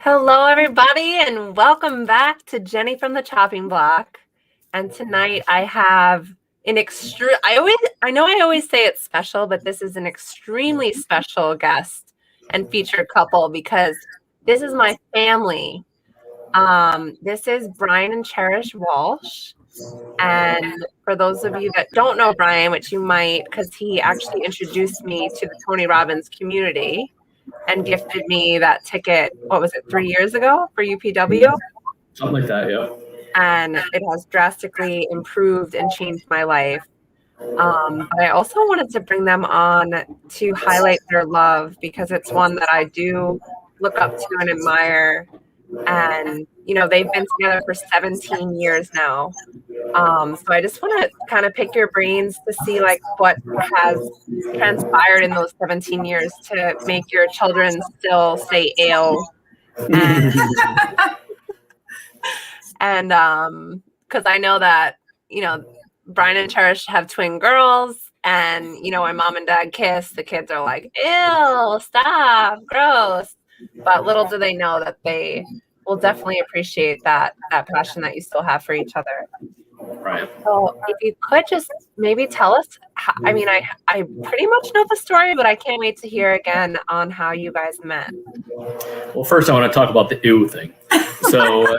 Hello, everybody, and welcome back to Jenny from the Chopping Block. And tonight I have an I always say it's special, but this is an extremely special guest and featured couple because this is my family. This is Brian and Cherish Walsh. And for those of you that don't know Brian, which you might, because he actually introduced me to the Tony Robbins community and gifted me that ticket, what was it, 3 years ago for UPW? Something like that, yeah. And it has drastically improved and changed my life. But I also wanted to bring them on to highlight their love because it's one that I do look up to and admire. And, you know, they've been together for 17 years now. So I just want to kind of pick your brains to see like what has transpired in those 17 years to make your children still say ale. And because I know that, you know, Brian and Cherish have twin girls, and, you know, when mom and dad kiss, the kids are like, ew, stop, gross. But little do they know that they will definitely appreciate that passion that you still have for each other. Right. So if you could just maybe tell us, I pretty much know the story, but I can't wait to hear again on how you guys met. Well, first I want to talk about the ew thing. So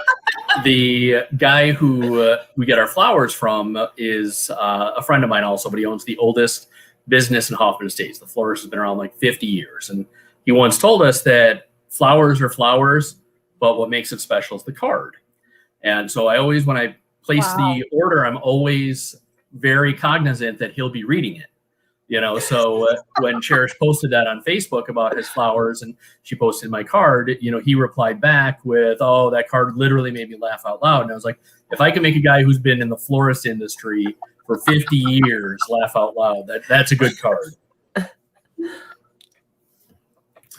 the guy who we get our flowers from is a friend of mine also, but he owns the oldest business in Hoffman Estates. The florist has been around like 50 years. And he once told us that flowers are flowers, but what makes it special is the card. And so I always, when I place the order, I'm always very cognizant that he'll be reading it. You know, so when Cherish posted that on Facebook about his flowers and she posted my card, you know, he replied back with, oh, that card literally made me laugh out loud. And I was like, if I can make a guy who's been in the florist industry for 50 years laugh out loud, that's a good card.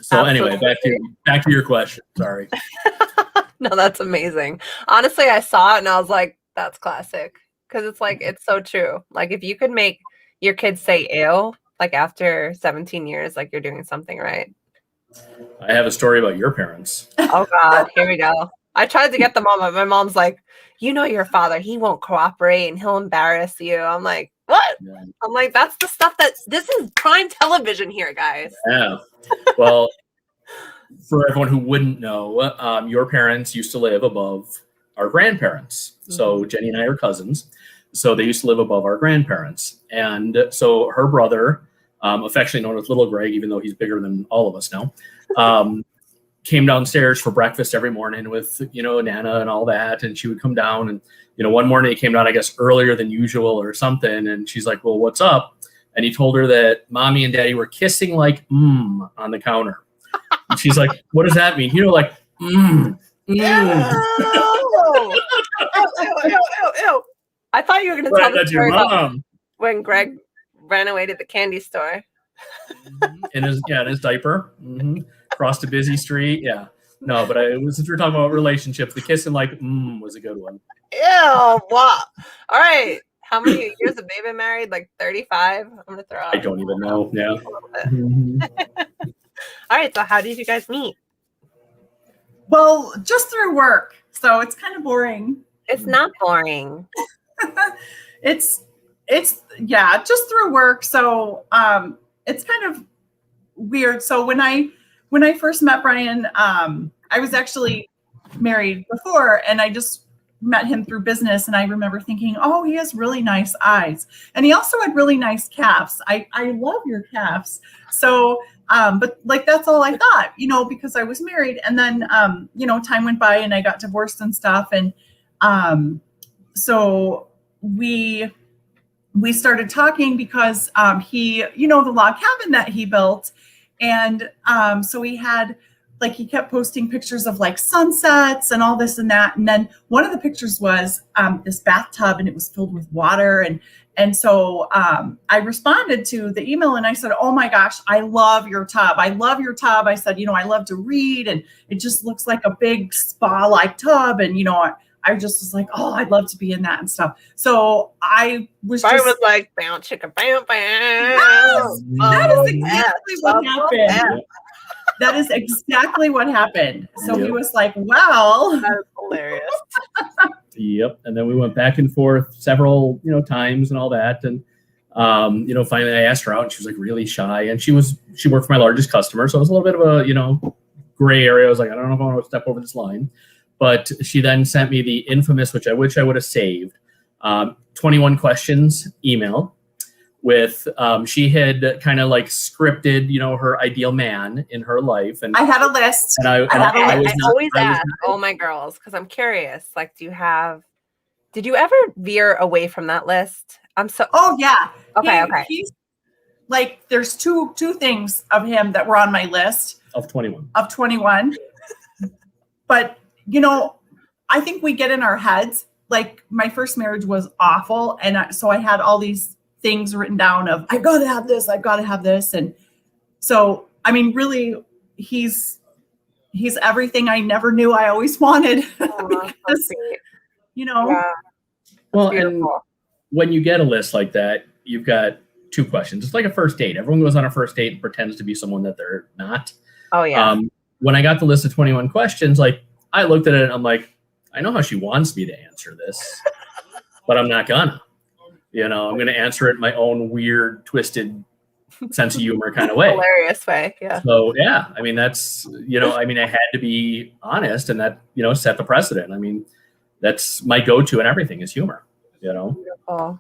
So anyway, back to your question. Sorry. No, that's amazing. Honestly, I saw it and I was like, that's classic. Because it's like, it's so true. Like if you could make your kids say ew, like after 17 years, like you're doing something right. I have a story about your parents. Oh God, here we go. I tried to get them on, but my mom's like, you know your father, he won't cooperate and he'll embarrass you. I'm like, what? Yeah. I'm like, that's the stuff this is prime television here, guys. Yeah. Well, for everyone who wouldn't know, your parents used to live above our grandparents. Mm-hmm. So Jenny and I are cousins. So they used to live above our grandparents. And so her brother, affectionately known as Little Greg, even though he's bigger than all of us now, came downstairs for breakfast every morning with, you know, Nana and all that. And she would come down and, you know, one morning he came down, I guess, earlier than usual or something. And she's like, well, what's up? And he told her that mommy and daddy were kissing like on the counter. And she's like, what does that mean? You know, like, Ew. Ew. I thought you were going to tell the story about when Greg ran away to the candy store. in his diaper. Mm-hmm. Crossed a busy street. Yeah. No, but since we're talking about relationships, the kissing like was a good one. Ew. Wow. All right. How many years have they been married? Like 35? I'm going to throw out. I don't even know. Yeah. Mm-hmm. All right. So how did you guys meet? Well, just through work. So it's kind of boring. It's not boring. It's just through work. So it's kind of weird. So when I first met Brian, I was actually married before, and I just met him through business. And I remember thinking, oh, he has really nice eyes. And he also had really nice calves. I love your calves. So, but like, that's all I thought, you know, because I was married. And then, you know, time went by and I got divorced and stuff. And so we started talking because he, you know, the log cabin that he built. And so he had, like, he kept posting pictures of like sunsets and all this and that. And then one of the pictures was this bathtub, and it was filled with water. And so I responded to the email and I said, oh my gosh, I love your tub. I love your tub. I said, you know, I love to read, and it just looks like a big spa-like tub. And, you know, I just was like, oh, I'd love to be in that and stuff. So I was like, bounce, chicka, bam, bam. Yes, that is exactly what happened. That is exactly what happened. So he Yep. was like, well, That is hilarious. Yep. And then we went back and forth several, times and all that. And, finally I asked her out and she was like really shy, and she worked for my largest customer. So it was a little bit of a, gray area. I was like, I don't know if I want to step over this line, but she then sent me the infamous, which I wish I would have saved, 21 questions email with, she had kind of like scripted, her ideal man in her life. And I had a list. and I I always ask all my girls, because I'm curious, like, did you ever veer away from that list? Oh yeah. Okay. He's like, there's two things of him that were on my list of 21. But I think we get in our heads. Like, my first marriage was awful, and so I had all these things written down of, I've got to have this. And so, I mean, really, he's everything I never knew I always wanted. Oh, Because, yeah, Well, beautiful. and when you get a list like that, you've got two questions. It's like a first date. Everyone goes on a first date and pretends to be someone that they're not. Oh yeah. When I got the list of 21 questions, like, I looked at it and I'm like, I know how she wants me to answer this, but I'm not gonna. I'm going to answer it in my own weird, twisted sense of humor kind of way. Hilarious way. Yeah. So yeah, I mean, that's, I had to be honest, and that, set the precedent. I mean, that's my go-to in everything is humor, Beautiful.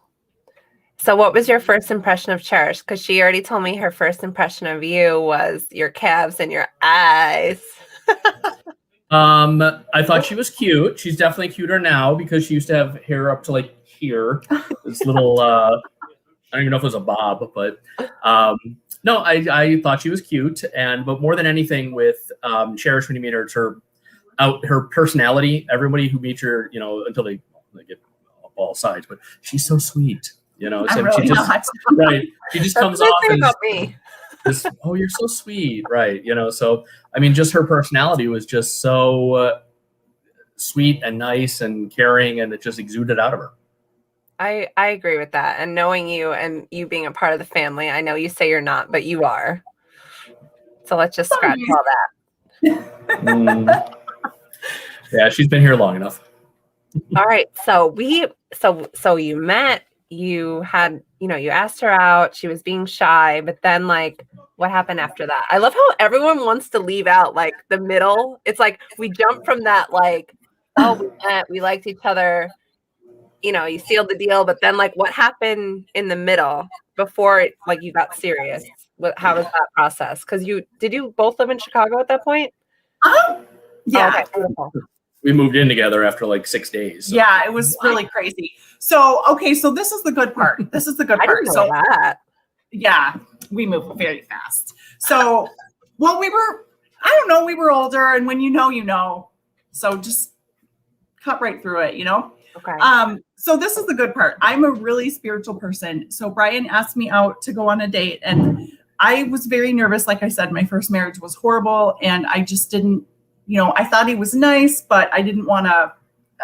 So what was your first impression of Cherish? Because she already told me her first impression of you was your calves and your eyes. I thought she was cute. She's definitely cuter now because she used to have hair up to like here. This little, I don't even know if it was a bob, but no, I thought she was cute. But more than anything with Cherish, when you meet her, it's her personality. Everybody who meets her, until they get all sides, but she's so sweet. So I'm really not. Right. She just comes That's off what they say as about me. this, oh, you're so sweet, right? So I mean, just her personality was just so sweet and nice and caring, and it just exuded out of her. I agree with that. And knowing you and you being a part of the family, I know you say you're not, but you are. So let's just scratch all that. Yeah, she's been here long enough. All right. So you met, you had, you asked her out, she was being shy, but then like, what happened after that? I love how everyone wants to leave out like the middle. It's like we jump from that, like, oh, we met, we liked each other, you sealed the deal, but then like what happened in the middle before it, like, you got serious? How was that process? Because did you both live in Chicago at that point? Yeah. Oh, okay. We moved in together after like 6 days. So. Yeah, it was really crazy. So, okay, so this is the good part. I didn't know So, that. yeah, we moved very fast. So, well, we were older, and when you know. So just cut right through it, Okay. So this is the good part. I'm a really spiritual person. So Brian asked me out to go on a date, and I was very nervous. Like I said, my first marriage was horrible, and I just didn't, I thought he was nice, but I didn't want to,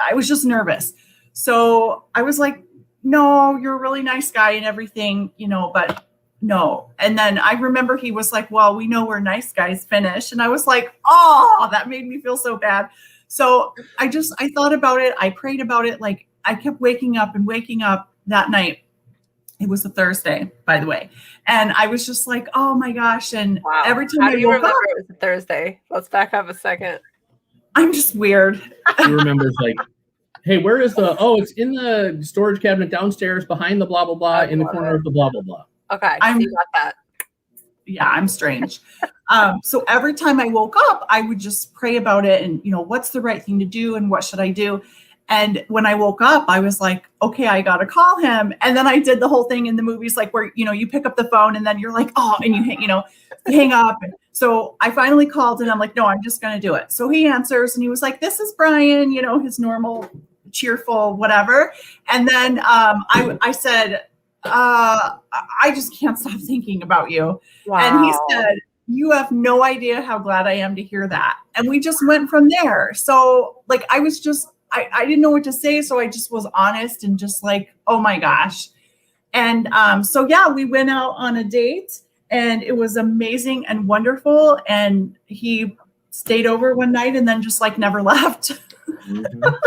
I was just nervous. So I was like, no, you're a really nice guy and everything, but no. And then I remember he was like, well, we know we're nice guys, finish. And I was like, oh, that made me feel so bad. So I thought about it. I prayed about it. Like, I kept waking up that night. It was a Thursday, by the way. And I was just like, oh my gosh. And Wow. every time How do I you woke remember up, it was a Thursday? Let's back up a second. I'm just weird. She remembers like, hey, where is it's in the storage cabinet downstairs behind the blah, blah, blah, in the corner of the blah, blah, blah. Okay. So you got that. Yeah, I'm strange. So every time I woke up, I would just pray about it and, what's the right thing to do and what should I do? And when I woke up, I was like, okay, I got to call him. And then I did the whole thing in the movies, like where, you pick up the phone and then you're like, oh, and you hang up. And so I finally called and I'm like, no, I'm just going to do it. So he answers and he was like, this is Brian, his normal, cheerful, whatever. And then I said, I just can't stop thinking about you. Wow. And he said, you have no idea how glad I am to hear that. And we just went from there. So like, I was just, I didn't know what to say. So I just was honest and just like, oh my gosh. And so, yeah, we went out on a date and it was amazing and wonderful. And he stayed over one night and then just like never left. Mhm.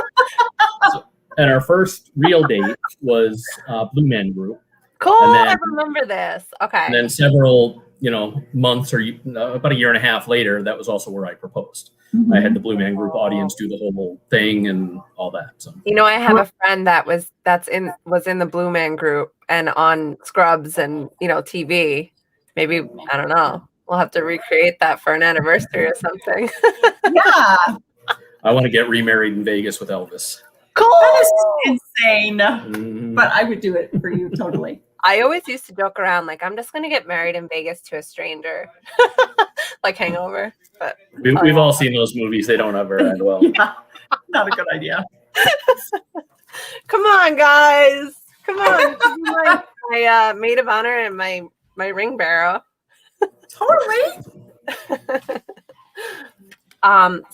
And our first real date was Blue Man Group. Cool. And then- I remember this. Okay. And then several, months or about a year and a half later, that was also where I proposed. I had the Blue Man Group audience do the whole thing and all that. So I have a friend that was in the Blue Man Group and on Scrubs and TV. Maybe I don't know. We'll have to recreate that for an anniversary or something. Yeah, I want to get remarried in Vegas with Elvis. Cool. that is insane. Mhm. But I would do it for you totally. I always used to joke around like I'm just gonna get married in Vegas to a stranger, like Hangover. But We've all seen those movies. They don't ever end well. Yeah, not a good idea. come on, guys, come on. This is my maid of honor and my ring bearer. Totally.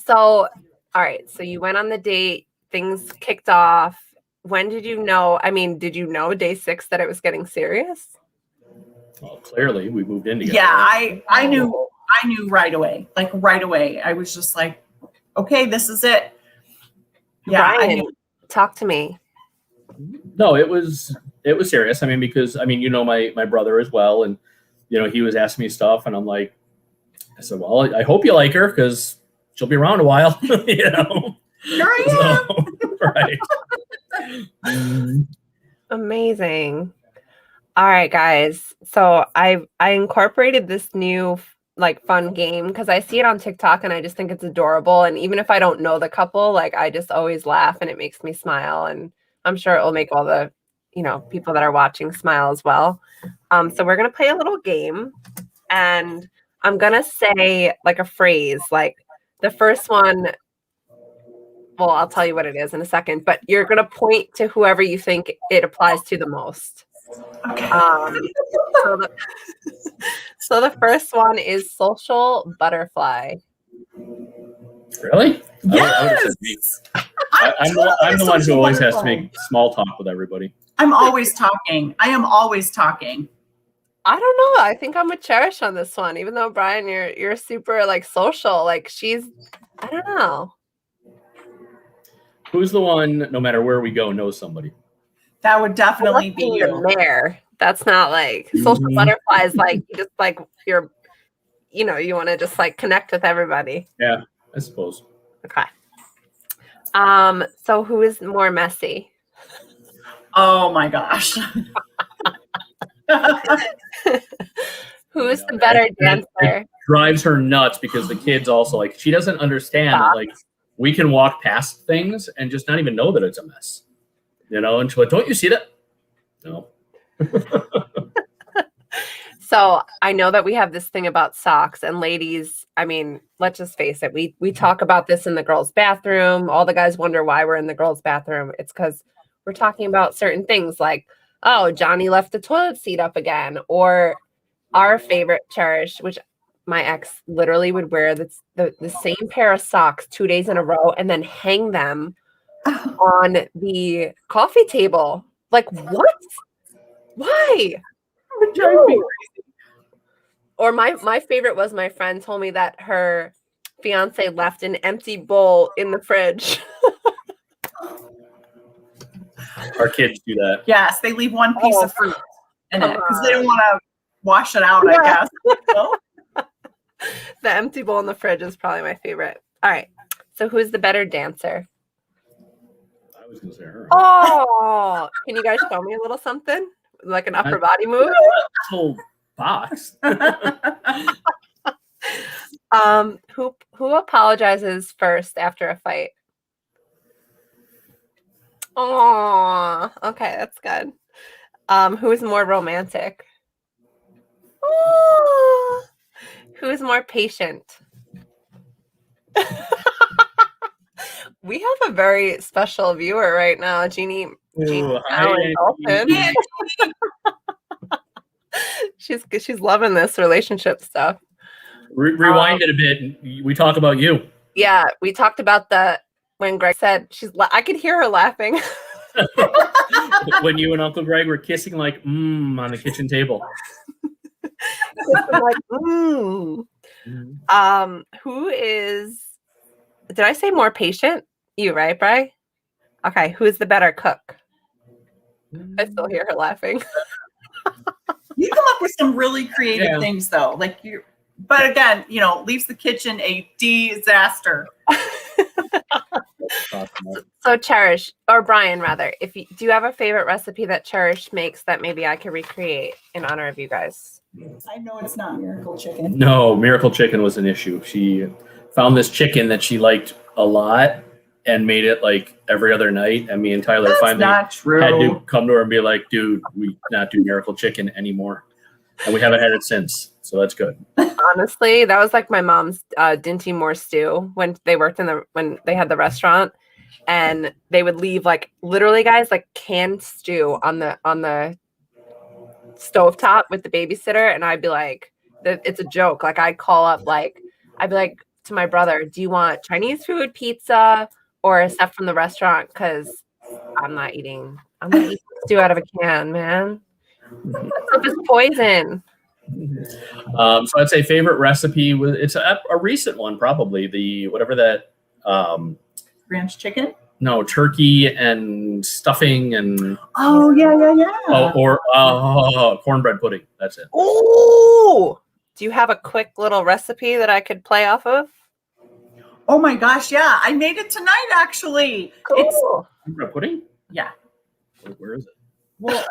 So all right. So you went on the date. Things kicked off. When did you know? I mean, did you know day 6 that it was getting serious? Well, clearly, we moved in together. Yeah, I knew right away. Like right away. I was just like, okay, this is it. Yeah, I Brian, knew. talk to me. No, it was serious. I mean, because my brother as well, and he was asking me stuff, and I said, well, I hope you like her because she'll be around a while. Here I am. Right. Mhm. Amazing. All right, guys. So I incorporated this new fun game because I see it on TikTok and I just think it's adorable. And even if I don't know the couple, I just always laugh and it makes me smile. And I'm sure it will make all the people that are watching smile as well. So we're gonna play a little game, and I'm gonna say a phrase. The first one. Well, I'll tell you what it is in a second, but you're going to point to whoever you think it applies to the most. Okay. So the first one is social butterfly. Really? I would have Yes. said me. I'm the one who always has to make small talk with everybody. I'm always talking. I am always talking. I don't know. I think I'm with Cherish on this one, even though Brian, you're super social. She's, I don't know. Who's the one, no matter where we go, knows somebody? That would definitely be the you. mayor. That's not social Mhm. butterfly is you just you're, you want to just connect with everybody. Yeah, I suppose. Okay. So who is more messy? Oh my gosh. Who's the better dancer? Drives her nuts because the kids also she doesn't understand that we can walk past things and just not even know that it's a mess. And she's like, don't you see that? No. So I know that we have this thing about socks, and ladies, I mean, let's just face it. We talk about this in the girls' bathroom. All the guys wonder why we're in the girls' bathroom. It's because we're talking about certain things like, oh, Johnny left the toilet seat up again, or our favorite Cherish, which my ex literally would wear the same pair of socks 2 days in a row and then hang them on the coffee table. What? Why? No. Or my favorite was my friend told me that her fiance left an empty bowl in the fridge. Our kids do that. Yes, they leave one piece of fruit in it because they don't on. want to wash it out, I guess. No? The empty bowl in the fridge is probably my favorite. All right. So who's the better dancer? I was going to say her. Oh, can you guys show me a little something? Like an upper body move? This whole box. Who apologizes first after a fight? Oh, okay, that's good. Who's more romantic? Oh, who's more patient? We have a very special viewer right now, Jeannie. Ooh, Allen Dalton. Yeah. She's loving this relationship stuff. Rewind it a bit. And we talk about you. Yeah, we talked about when Greg said I could hear her laughing. When you and Uncle Greg were kissing on the kitchen table. I'm like, who is? Did I say more patient? You, right, Bri? Okay, who is the better cook? I still hear her laughing. You come up with some really creative things, though. Like you, but again, leaves the kitchen a disaster. So Cherish, or Brian rather, do you have a favorite recipe that Cherish makes that maybe I can recreate in honor of you guys? I know it's not Miracle Chicken. No, Miracle Chicken was an issue. She found this chicken that she liked a lot and made it like every other night. And me and Tyler finally had to come to her and be like, dude, we not do Miracle Chicken anymore. And we haven't had it since. So that's good. Honestly, that was like my mom's Dinty Moore stew when they worked when they had the restaurant, and they would leave like literally, guys, like canned stew on the stovetop with the babysitter, and I'd be like, it's a joke. Like I'd call up, I'd be like to my brother, do you want Chinese food, pizza, or stuff from the restaurant? Because I'm not eating stew out of a can, man. It's poison. So I'd say favorite recipe it's a recent one, probably the whatever that ranch chicken. No, turkey and stuffing and cornbread pudding. That's it. Ooh, do you have a quick little recipe that I could play off of? Oh my gosh, yeah, I made it tonight actually. Cool. It's cornbread pudding. Yeah. Where is it? Well.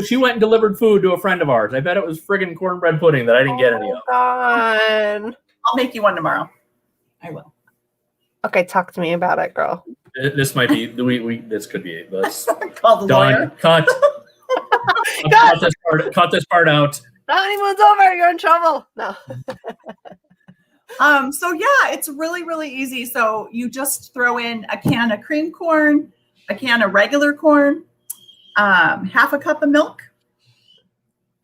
She went and delivered food to a friend of ours. I bet it was friggin' cornbread pudding that I didn't get any of. God. I'll make you one tomorrow. I will. Okay, talk to me about it, girl. This might be this could be it. Let's call the lawyer. Cut this part out. The honeymoon's over. You're in trouble. No. So yeah, it's really, really easy. So you just throw in a can of cream corn, a can of regular corn, half a cup of milk,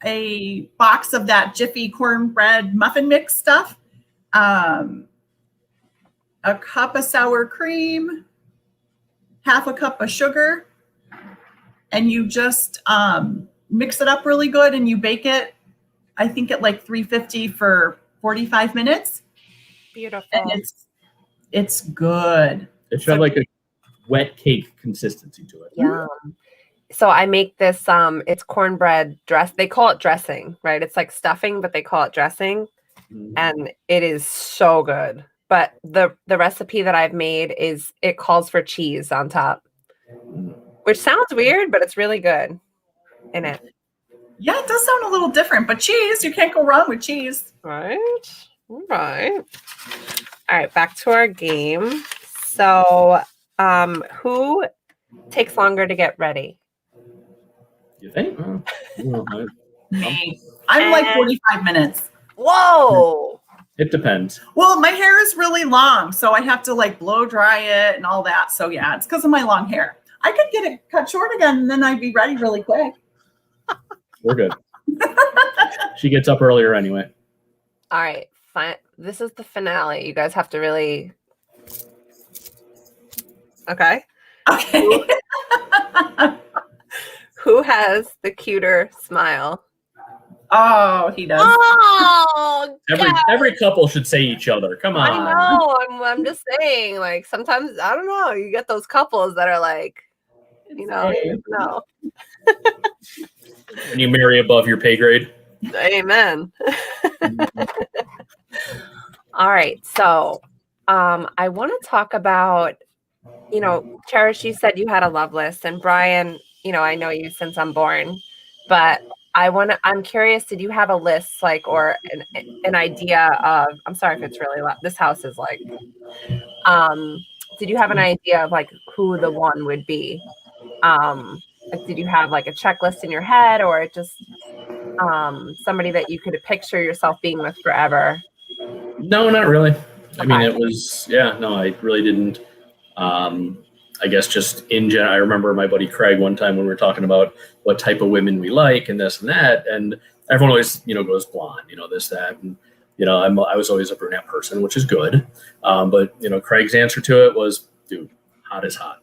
a box of that Jiffy cornbread muffin mix stuff, a cup of sour cream, half a cup of sugar, and you just mix it up really good, and you bake it, I think at like 350 for 45 minutes. Beautiful. And it's good. It should have like a wet cake consistency to it. Yeah. So I make this, it's cornbread dress. They call it dressing, right? It's like stuffing, but they call it dressing. Mm-hmm. And it is so good. But the recipe that I've made it calls for cheese on top, which sounds weird, but it's really good in it. Yeah, it does sound a little different, but cheese, you can't go wrong with cheese. Right. All right. All right, back to our game. So, who takes longer to get ready? You think? Me. I'm like 45 minutes. Whoa. It depends. Well, my hair is really long, so I have to like blow dry it and all that. So yeah, it's because of my long hair. I could get it cut short again, and then I'd be ready really quick. We're good. She gets up earlier anyway. All right, fine. This is the finale. You guys have to really. Okay. Okay. Who has the cuter smile? Oh, he does. Oh, every couple should say each other. Come on. I know. I'm just saying. Like sometimes I don't know. You get those couples that are like, no. When you marry above your pay grade. Amen. All right. So, I want to talk about, Cherish, you said you had a love list, and Brian, I know you since I'm born, but I'm curious, did you have a list or an idea of, I'm sorry if it's really loud. This house is like, did you have an idea of who the one would be? Did you have a checklist in your head, or just somebody that you could picture yourself being with forever? No, not really. I mean, it was, I really didn't. I guess just in general, I remember my buddy Craig one time when we were talking about what type of women we like and this and that. And everyone always, goes blonde, this, that. And, I was always a brunette person, which is good. But, Craig's answer to it was, dude, hot is hot.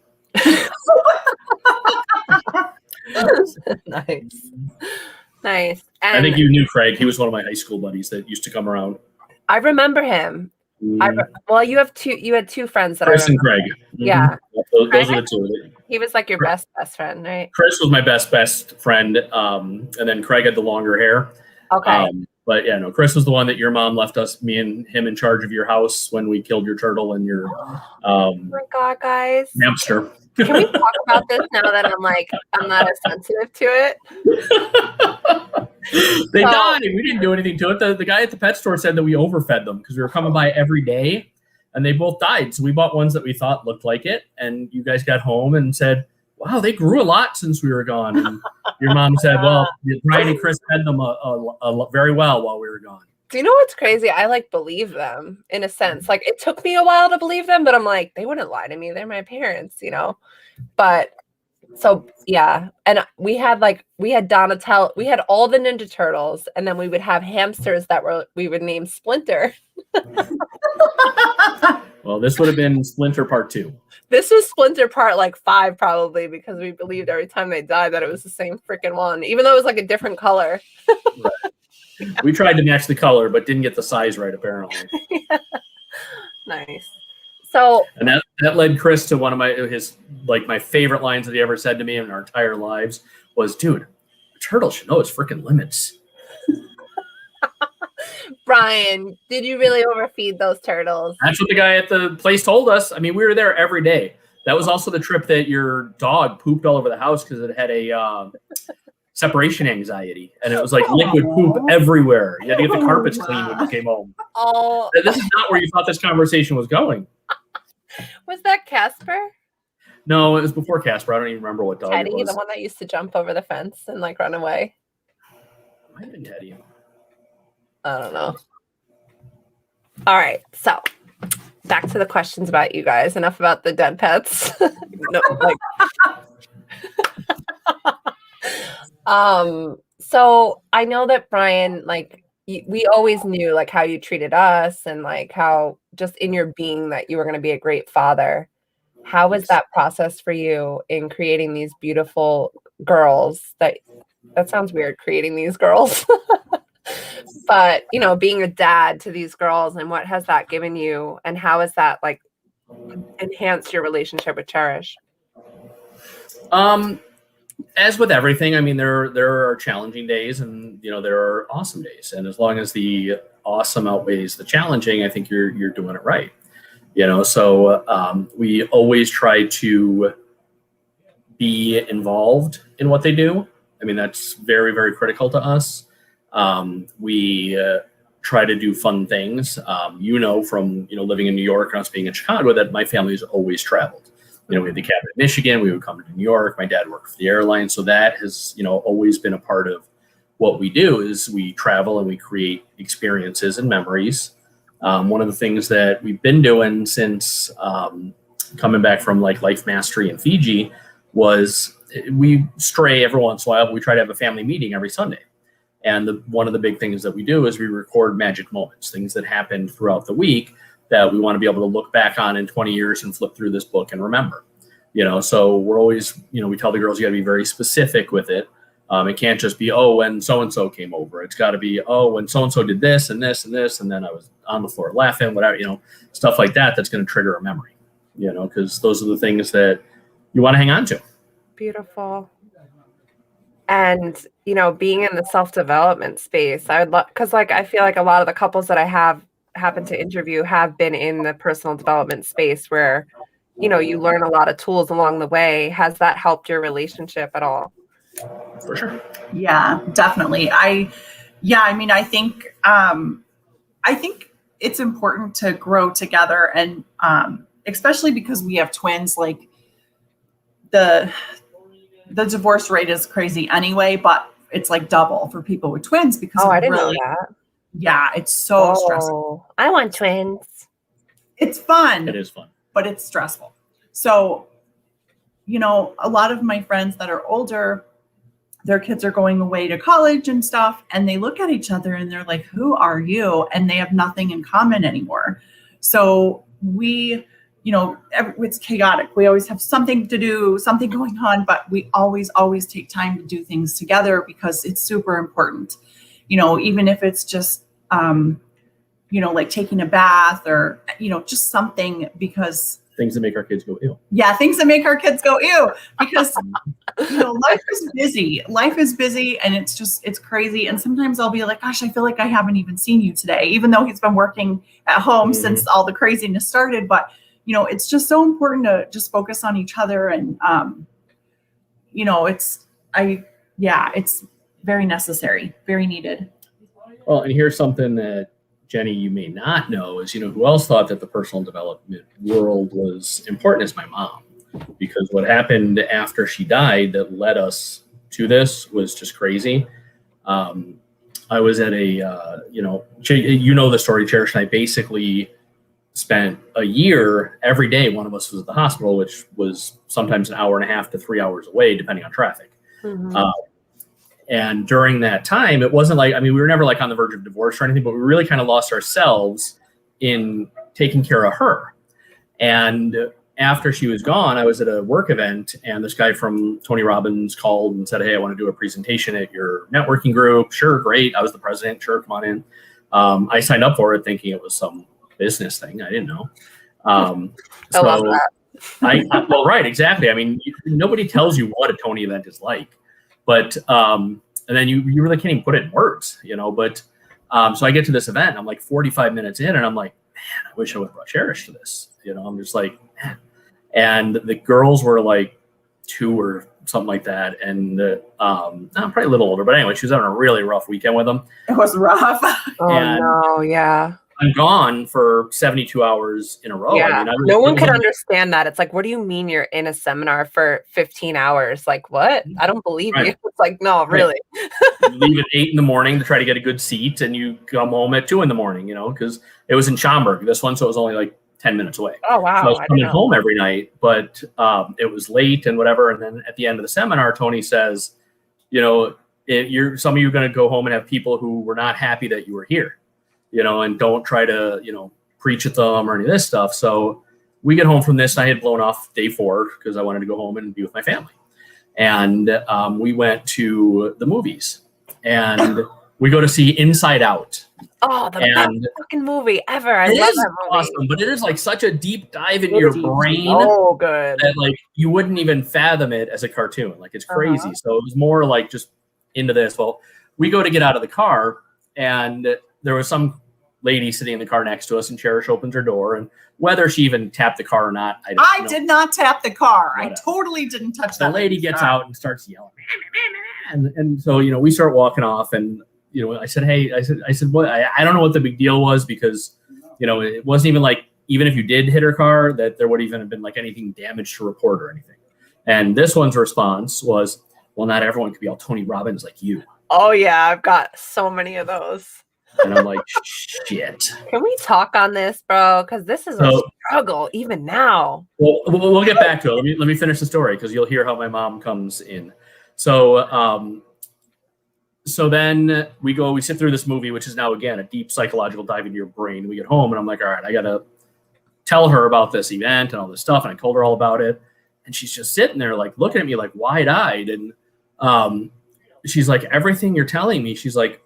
Nice. Nice. I And think you knew Craig. He was one of my high school buddies that used to come around. I remember him. Well, you had two friends that Chris I and remember. Craig. Yeah. Those are the two. He was like your best friend, right? Chris was my best friend, and then Craig had the longer hair. Okay. But yeah, no, Chris was the one that your mom left us, me and him, in charge of your house when we killed your turtle and your Oh my God, guys. hamster. Can we talk about this now that I'm not as sensitive to it? They died. We didn't do anything to it. The guy at the pet store said that we overfed them because we were coming by every day, and they both died. So we bought ones that we thought looked like it, and you guys got home and said, wow, they grew a lot since we were gone. And your mom said, well, Brian and Chris fed them very well while we were gone. Do you know what's crazy? I believe them in a sense. Like, it took me a while to believe them, but I'm like, they wouldn't lie to me. They're my parents, But so yeah, and we had Donatello, we had all the Ninja Turtles, and then we would have hamsters that we would name Splinter. Well, this would have been Splinter Part 2. This was Splinter Part 5 probably, because we believed every time they died that it was the same freaking one, even though it was a different color. Right. We tried to match the color, but didn't get the size right, apparently. Yeah. Nice. So, and that led Chris to one of my favorite lines that he ever said to me in our entire lives was, dude, a turtle should know its freaking limits. Brian, did you really overfeed those turtles? That's what the guy at the place told us. I mean, we were there every day. That was also the trip that your dog pooped all over the house because it had a separation anxiety, and it was liquid poop everywhere. You had to get the carpets clean when you came home. Oh, this is not where you thought this conversation was going. Was that Casper? No, it was before Casper. I don't even remember what dog Teddy, it was. the one that used to jump over the fence and run away. Might have been Teddy. I don't know. All right, so back to the questions about you guys. Enough about the dead pets. So I know that Brian, we always knew how you treated us and how just in your being that you were going to be a great father. How was that process for you in creating these beautiful girls? That sounds weird, creating these girls. But, being a dad to these girls, and what has that given you, and how has that enhanced your relationship with Cherish? As with everything, I mean, there are challenging days and, there are awesome days. And as long as the awesome outweighs the challenging, I think you're doing it right. So we always try to be involved in what they do. I mean, that's very, very critical to us. We try to do fun things. From, living in New York and us being in Chicago, that my family has always traveled. We had the cabin in Michigan. We would come to New York. My dad worked for the airline. So that has, always been a part of what we do is we travel and we create experiences and memories. One of the things that we've been doing since coming back from Life Mastery in Fiji was we stray every once in a while, but we try to have a family meeting every Sunday. And one of the big things that we do is we record magic moments, things that happened throughout the week that we want to be able to look back on in 20 years and flip through this book and remember. So we're always, we tell the girls, you got to be very specific with it. It can't just be, when so-and-so came over. It's got to be, when so-and-so did this and this and this, and then I was on the floor laughing, whatever, stuff like that, that's going to trigger a memory, because those are the things that you want to hang on to. Beautiful. And, being in the self-development space, I would love, because I feel like a lot of the couples that I have happened to interview have been in the personal development space where, you learn a lot of tools along the way. Has that helped your relationship at all? For sure. Yeah, definitely. I think it's important to grow together, and especially because we have twins. The divorce rate is crazy anyway, but it's double for people with twins because I didn't know that. Yeah, it's so stressful. I want twins. It's fun. It is fun, but it's stressful. So, a lot of my friends that are older, their kids are going away to college and stuff, and they look at each other and they're like, who are you? And they have nothing in common anymore. So we, it's chaotic. We always have something to do, something going on, but we always take time to do things together because it's super important. Even if it's just, like taking a bath or, just something, because things that make our kids go ew. Yeah, things that make our kids go ew, because life is busy and it's crazy. And sometimes I'll be like, gosh, I feel like I haven't even seen you today, even though he's been working at home since all the craziness started. But it's just so important to just focus on each other. And it's very necessary, very needed. Well, and here's something that, Jenny, you may not know is, who else thought that the personal development world was important is my mom. Because what happened after she died that led us to this was just crazy. I was at a, the story, Cherish and I basically spent a year every day. One of us was at the hospital, which was sometimes an hour and a half to 3 hours away, depending on traffic. Mm-hmm. And during that time, it wasn't like, we were never like on the verge of divorce or anything, but we really kind of lost ourselves in taking care of her. And after she was gone, I was at a work event and this guy from Tony Robbins called and said, hey, I want to do a presentation at your networking group. Sure, great. I was the president. Sure, come on in. I signed up for it thinking it was some business thing. I didn't know. I love that. Well, right, exactly. Nobody tells you what a Tony event is like. But, and then you really can't even put it in words, but, so I get to this event, I'm like 45 minutes in and I'm like, man, I wish I would have brought Cherish to this, I'm just like, man. And the girls were like 2 or something like that. And, I'm probably a little older, but anyway, she was having a really rough weekend with them. It was rough. No. Yeah. I'm gone for 72 hours in a row. Yeah. No one could understand that. It's like, what do you mean you're in a seminar for 15 hours? Like, what? I don't believe you. It's like, no, really. You leave at 8 a.m. to try to get a good seat, and you come home at 2 a.m, because it was in Schaumburg, this one, so it was only like 10 minutes away. Oh, wow. So I was coming home every night, but it was late and whatever. And then at the end of the seminar, Tony says, some of you are going to go home and have people who were not happy that you were here. And don't try to, preach at them or any of this stuff. So we get home from this, and I had blown off day 4 because I wanted to go home and be with my family. And we went to the movies, and we go to see Inside Out. Oh, the best fucking movie ever. I love that movie. Awesome, but it is like such a deep dive into your brain. Oh, good. That like you wouldn't even fathom it as a cartoon. Like it's crazy. So it was more like just into this. Well, we go to get out of the car, and there was some lady sitting in the car next to us, and Cherish opens her door, and whether she even tapped the car or not, I don't know. I did not tap the car. Whatever. I totally didn't touch that. The lady gets out and starts yelling, and so we start walking off, and I said, hey, I said, what? I don't know what the big deal was, because it wasn't even like, even if you did hit her car, that there would even have been like anything damage to report or anything. And this one's response was, well, not everyone could be all Tony Robbins like you. Oh yeah, I've got so many of those. And I'm like, shit. Can we talk on this, bro? Because this is a struggle even now. Well, we'll get back to it. Let me finish the story, because you'll hear how my mom comes in. So, so then we sit through this movie, which is now, again, a deep psychological dive into your brain. We get home, and I'm like, all right, I got to tell her about this event and all this stuff. And I told her all about it. And she's just sitting there, like, looking at me like wide-eyed. And she's like, everything you're telling me, she's like,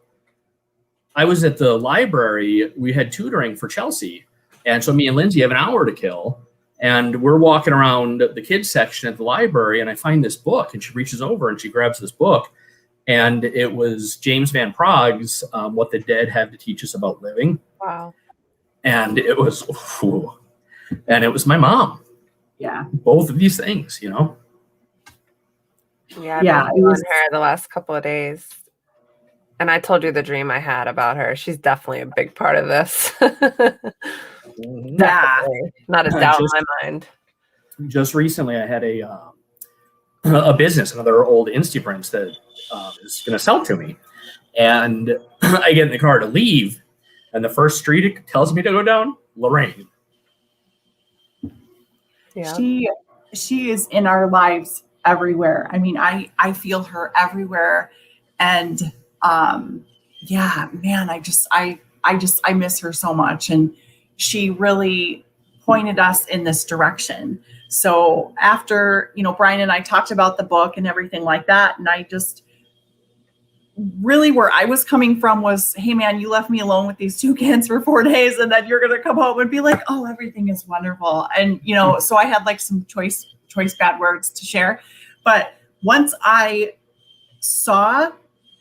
I was at the library. We had tutoring for Chelsea. And so me and Lindsay have an hour to kill. And we're walking around the kids section at the library, and I find this book, and she reaches over and she grabs this book. And it was James Van Prague's What the Dead Have to Teach Us About Living. Wow. And it was, and it was my mom. Yeah. Both of these things, Yeah, I've been on her the last couple of days. And I told you the dream I had about her. She's definitely a big part of this. Yeah. Not a doubt in my mind. Just recently, I had a business, another old Instaprint that is going to sell to me. And I get in the car to leave, and the first street it tells me to go down, Lorraine. Yeah. She is in our lives everywhere. I mean, I feel her everywhere. And yeah, man, I miss her so much. And she really pointed us in this direction. So after, Brian and I talked about the book and everything like that, and I just really, where I was coming from was, hey man, you left me alone with these 2 kids for 4 days, and then you're going to come home and be like, oh, everything is wonderful. And, so I had like some choice bad words to share. But once I saw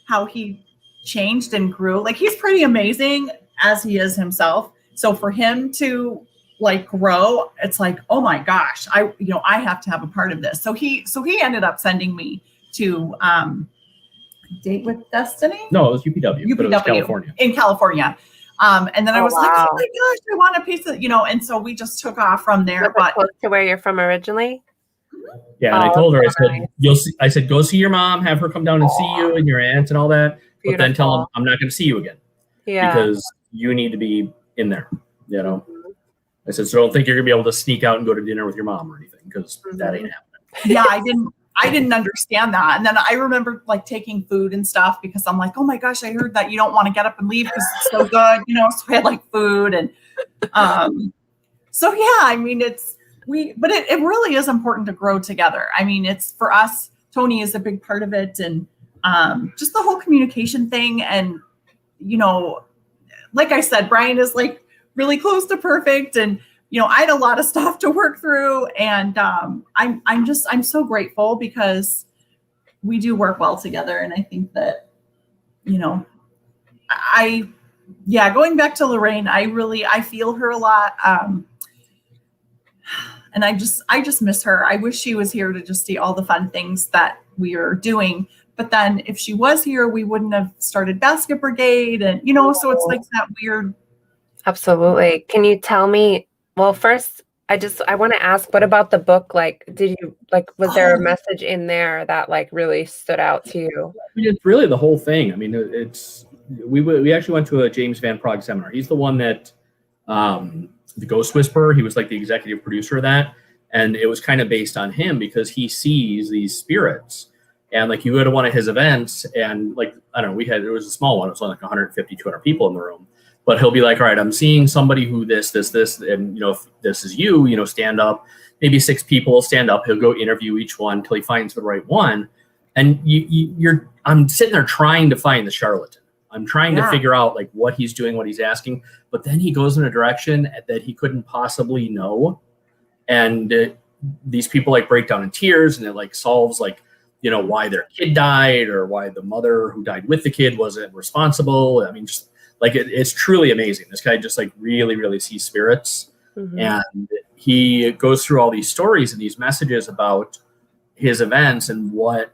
how he changed and grew, like he's pretty amazing as he is himself. So for him to like grow, it's like, oh my gosh, I have to have a part of this. So he ended up sending me to Date with Destiny. No, it was UPW, but it was California. In California. And then I was like, wow. oh my gosh, I want a piece of, and so we just took off from there. Was it close to where you're from originally? Yeah, and I told her, I said, you'll see. I said, go see your mom, have her come down and see you and your aunt and all that. Beautiful. But then tell them I'm not going to see you again. Yeah. Because you need to be in there. I said, so don't think you're going to be able to sneak out and go to dinner with your mom or anything, because that ain't happening. Yeah, I didn't understand that. And then I remember like taking food and stuff, because I'm like, oh my gosh, I heard that you don't want to get up and leave because it's so good, so I had like food. And so yeah, I mean, but it really is important to grow together. I mean, it's for us, Tony is a big part of it, and just the whole communication thing. And, like I said, Brian is like really close to perfect, and I had a lot of stuff to work through, and I'm so grateful because we do work well together. And I think that, going back to Lorraine, I feel her a lot. And I just miss her. I wish she was here to just see all the fun things that we are doing. But then if she was here, we wouldn't have started Basket Brigade, and, so it's like that weird. Absolutely. Can you tell me, well, first, I want to ask, what about the book? Like, was there a message in there that like really stood out to you? It's really the whole thing. I mean, we actually went to a James Van Praagh seminar. He's the one that, the Ghost Whisperer, he was like the executive producer of that. And it was kind of based on him because he sees these spirits. And like you go to one of his events and like, I don't know, it was a small one. It was only like 150, 200 people in the room. But he'll be like, all right, I'm seeing somebody who this, and, if this is you, stand up. Maybe 6 people will stand up. He'll go interview each one until he finds the right one. And I'm sitting there trying to find the charlatan. I'm trying to figure out like what he's doing, what he's asking. But then he goes in a direction that he couldn't possibly know. And these people like break down in tears, and it like solves like, why their kid died or why the mother who died with the kid wasn't responsible. I mean, just like it's truly amazing. This guy just like really, really sees spirits. Mm-hmm. And he goes through all these stories and these messages about his events and what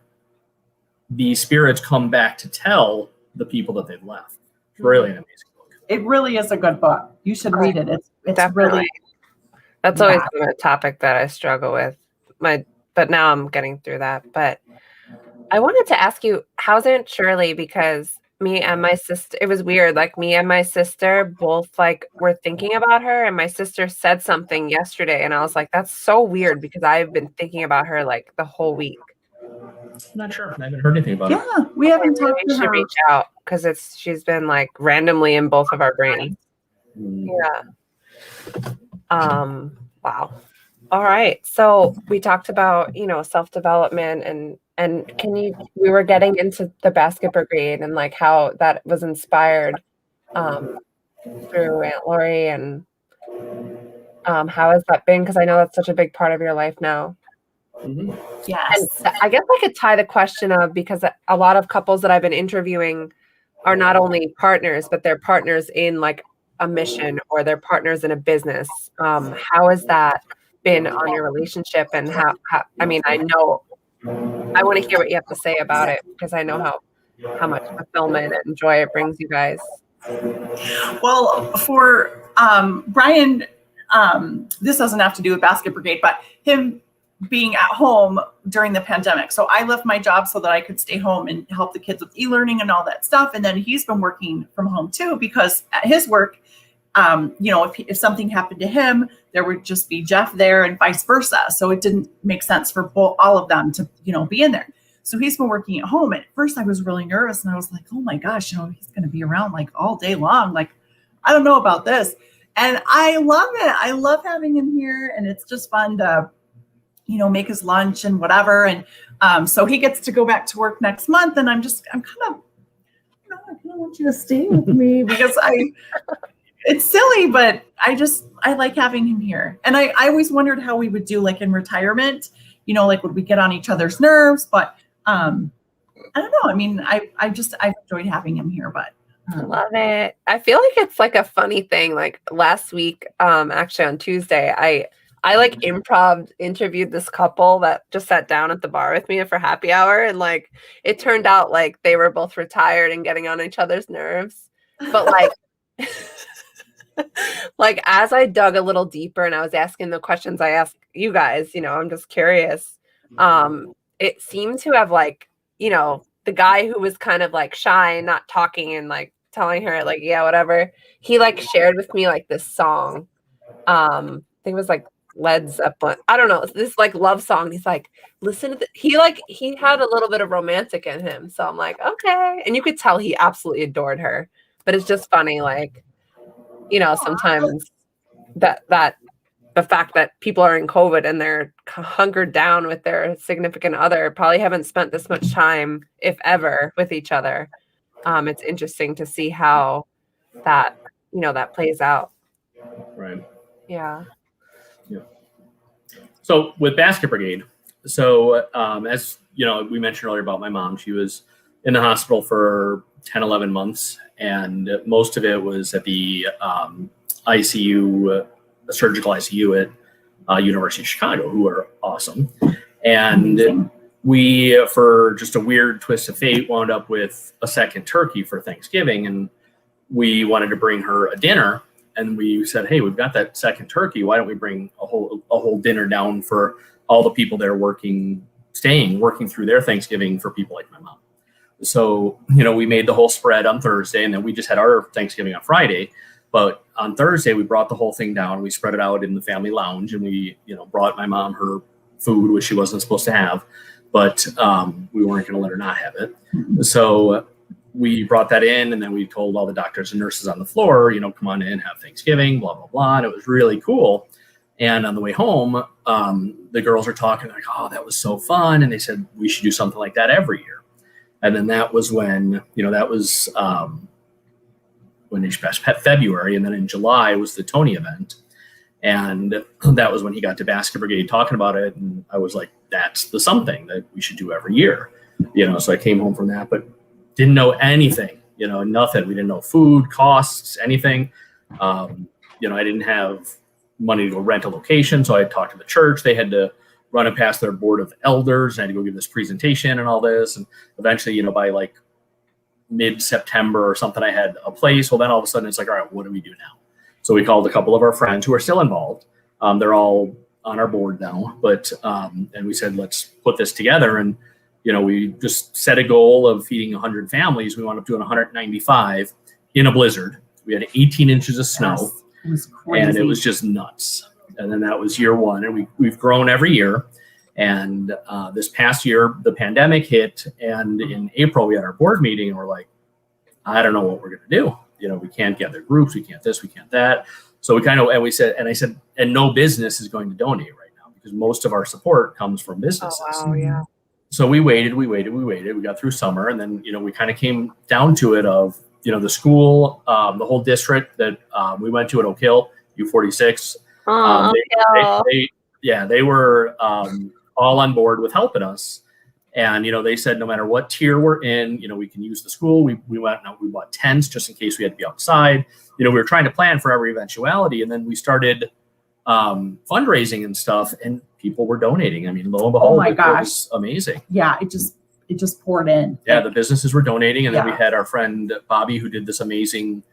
these spirits come back to tell the people that they've left. It's really an amazing book. It really is a good book. You should read it. It's really. That's always been a topic that I struggle with. But now I'm getting through that. But I wanted to ask you, how's Aunt Shirley? Because me and my sister, it was weird. Like me and my sister both like were thinking about her, and my sister said something yesterday, and I was like, that's so weird because I've been thinking about her like the whole week. I'm not sure. I haven't heard anything about it. Yeah, we haven't talked to her. Should reach out because she's been like randomly in both of our brains. Yeah. Wow. All right. So we talked about, self-development and we were getting into the Basket Brigade and like how that was inspired through Aunt Lori, and how has that been? Because I know that's such a big part of your life now. Mm-hmm. Yes. And I guess I could tie the question of, because a lot of couples that I've been interviewing are not only partners, but they're partners in like a mission, or they're partners in a business. How has that been on your relationship? And how I mean, I want to hear what you have to say about it, because I know how much fulfillment and joy it brings you guys. Well, for Brian, this doesn't have to do with Basket Brigade, but him being at home during the pandemic. So I left my job so that I could stay home and help the kids with e-learning and all that stuff. And then he's been working from home too, because at his work, if something happened to him, there would just be Jeff there and vice versa. So it didn't make sense for all of them to, be in there. So he's been working at home. At first I was really nervous, and I was like, oh my gosh, he's going to be around like all day long. Like, I don't know about this. And I love it. I love having him here, and it's just fun to, make his lunch and whatever. And so he gets to go back to work next month, and I'm kind of, I kind of want you to stay with me because it's silly, but I like having him here. And I always wondered how we would do like in retirement, like would we get on each other's nerves? But I don't know. I mean, I've enjoyed having him here, but. I love it. I feel like it's like a funny thing. Like last week, actually on Tuesday, I like improv interviewed this couple that just sat down at the bar with me for happy hour, and like it turned out like they were both retired and getting on each other's nerves. But like like as I dug a little deeper and I was asking the questions I asked you guys, I'm just curious. It seemed to have like, the guy who was kind of like shy and not talking and like telling her like, yeah, whatever. He like shared with me like this song. I think it was like Led Zeppelin. I don't know. This like love song. He's like, listen to he had a little bit of romantic in him. So I'm like, okay. And you could tell he absolutely adored her. But it's just funny, like, sometimes that the fact that people are in COVID and they're hunkered down with their significant other probably haven't spent this much time, if ever, with each other. It's interesting to see how that, that plays out. Right. Yeah. Yeah. So with Basket Brigade, as we mentioned earlier about my mom, she was in the hospital for 10, 11 months, and most of it was at the ICU, surgical ICU at University of Chicago, who are awesome. And Amazing. We, for just a weird twist of fate, wound up with a second turkey for Thanksgiving, and we wanted to bring her a dinner. And we said, hey, we've got that second turkey. Why don't we bring a whole dinner down for all the people that are working through their Thanksgiving for people like my mom. So, we made the whole spread on Thursday, and then we just had our Thanksgiving on Friday. But on Thursday, we brought the whole thing down. We spread it out in the family lounge, and we, brought my mom her food, which she wasn't supposed to have, but we weren't going to let her not have it. So we brought that in, and then we told all the doctors and nurses on the floor, come on in, have Thanksgiving, blah, blah, blah. And it was really cool. And on the way home, the girls are talking like, oh, that was so fun. And they said, we should do something like that every year. And then that was when, when they passed February. And then in July was the Tony event. And that was when he got to Basket Brigade talking about it. And I was like, that's the something that we should do every year. So I came home from that, but didn't know anything, nothing. We didn't know food, costs, anything. I didn't have money to go rent a location. So I talked to the church. They had to run it past their board of elders. I had to go give this presentation and all this. And eventually, by like mid-September or something, I had a place. Well, then all of a sudden it's like, all right, what do we do now? So we called a couple of our friends who are still involved. They're all on our board now, but, and we said, let's put this together. And, we just set a goal of feeding 100 families. We wound up doing 195 in a blizzard. We had 18 inches of snow. Yes, it was crazy. And it was just nuts. And then that was year one. And we've grown every year. And this past year, the pandemic hit. And in April, we had our board meeting, and we're like, I don't know what we're going to do. We can't gather groups. We can't this, we can't that. So we said, and no business is going to donate right now because most of our support comes from businesses. Oh, wow, yeah. So we waited. We got through summer, and then, we kind of came down to it of, the school, the whole district that we went to at Oak Hill, U46. They were all on board with helping us. And, they said, no matter what tier we're in, we can use the school. We bought tents just in case we had to be outside. We were trying to plan for every eventuality. And then we started fundraising and stuff, and people were donating. I mean, lo and behold, it was amazing. Yeah, it just poured in. Yeah, the businesses were donating. And then we had our friend Bobby, who did this amazing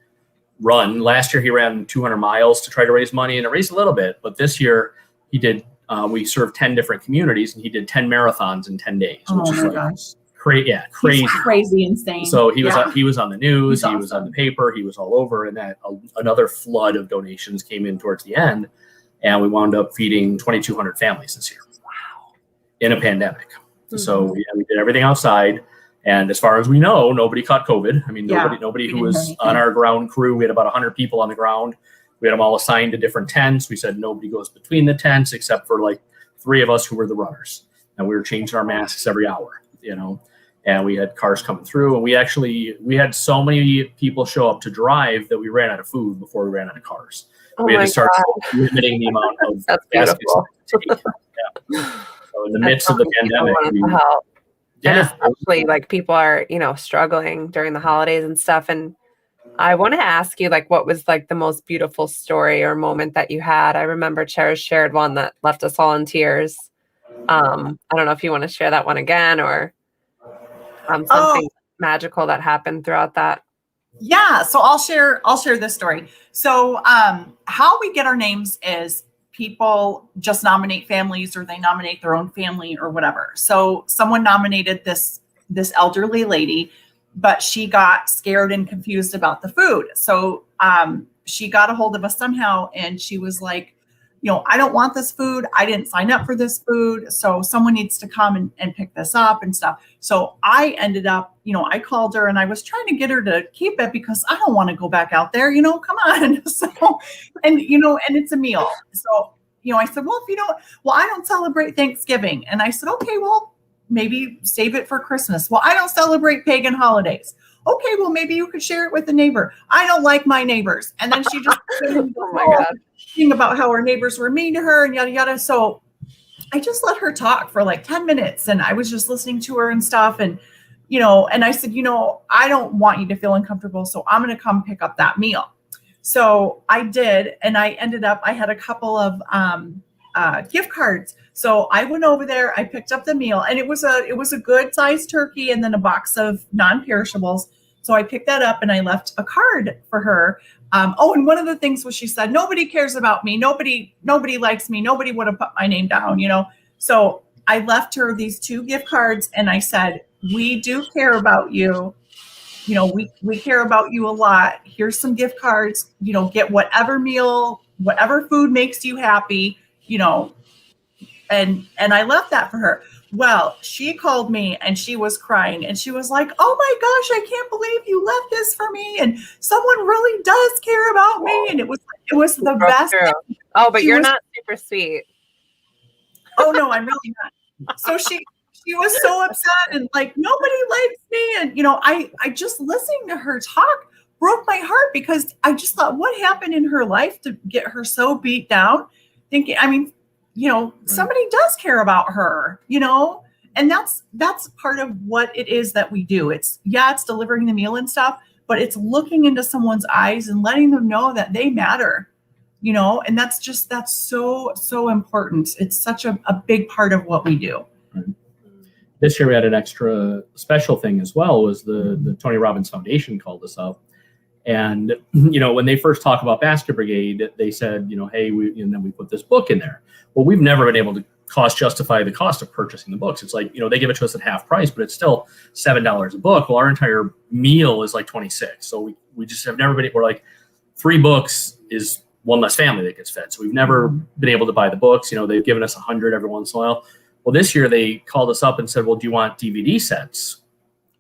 run. Last year, he ran 200 miles to try to raise money, and it raised a little bit. But this year, he did, we served 10 different communities, and he did 10 marathons in 10 days. Which is like crazy. He's crazy insane. So he was on the news, he was on the paper, he was all over, and that another flood of donations came in towards the end. And we wound up feeding 2,200 families this year. Wow. In a pandemic. Mm-hmm. So we did everything outside. And as far as we know, nobody caught COVID. I mean, nobody who was on our ground crew, we had about 100 people on the ground, We had them all assigned to different tents. We said nobody goes between the tents except for like 3 of us who were the runners. And we were changing our masks every hour, and we had cars coming through. And we had so many people show up to drive that we ran out of food before we ran out of cars. Oh We had my to start God. limiting the amount of That's baskets beautiful. to take. Yeah. So in the That's midst of the something people pandemic, wanted to help. And yeah, especially like people are, struggling during the holidays and stuff. And I want to ask you, like, what was like the most beautiful story or moment that you had? I remember Cherish shared one that left us all in tears. I don't know if you want to share that one again, or something magical that happened throughout that. Yeah, so I'll share this story. So how we get our names is people just nominate families, or they nominate their own family or whatever. So someone nominated this elderly lady, but she got scared and confused about the food. So she got a hold of us somehow, and she was like, I don't want this food. I didn't sign up for this food. So someone needs to come and pick this up and stuff. So I ended up, I called her and I was trying to get her to keep it because I don't want to go back out there, come on. So, and it's a meal. So, I said, well, I don't celebrate Thanksgiving. And I said, okay, well, maybe save it for Christmas. Well, I don't celebrate pagan holidays. Okay, well, maybe you could share it with the neighbor. I don't like my neighbors. And then she just Oh my God. thing about how her neighbors were mean to her and yada, yada. So I just let her talk for like 10 minutes, and I was just listening to her and stuff. And, and I said, I don't want you to feel uncomfortable. So I'm going to come pick up that meal. So I did. And I had a couple of gift cards. So I went over there, I picked up the meal, and it was a good sized turkey and then a box of non-perishables. So I picked that up and I left a card for her. And one of the things was, she said, nobody cares about me. Nobody likes me. Nobody would have put my name down, So I left her these 2 gift cards, and I said, we do care about you. We care about you a lot. Here's some gift cards, get whatever meal, whatever food makes you happy, and I left that for her. Well, she called me and she was crying, and she was like, oh my gosh, I can't believe you left this for me. And someone really does care about me. And it was the best. Oh, but you're not super sweet. Oh no, I'm really not. So she was so upset and like, nobody likes me. And, I just listening to her talk broke my heart, because I just thought, what happened in her life to get her so beat down? Thinking, somebody does care about her, and that's part of what it is that we do. It's delivering the meal and stuff, but it's looking into someone's eyes and letting them know that they matter, and that's so important. It's such a big part of what we do. This year we had an extra special thing as well. Was the Tony Robbins Foundation called us up. And, when they first talk about Basket Brigade, they said, hey, and then we put this book in there. Well, we've never been able to justify the cost of purchasing the books. It's like, they give it to us at half price, but it's still $7 a book. Well, our entire meal is like $26. So we just have never been, we're like, 3 books is one less family that gets fed. So we've never been able to buy the books. They've given us 100 every once in a while. Well, this year they called us up and said, well, do you want DVD sets?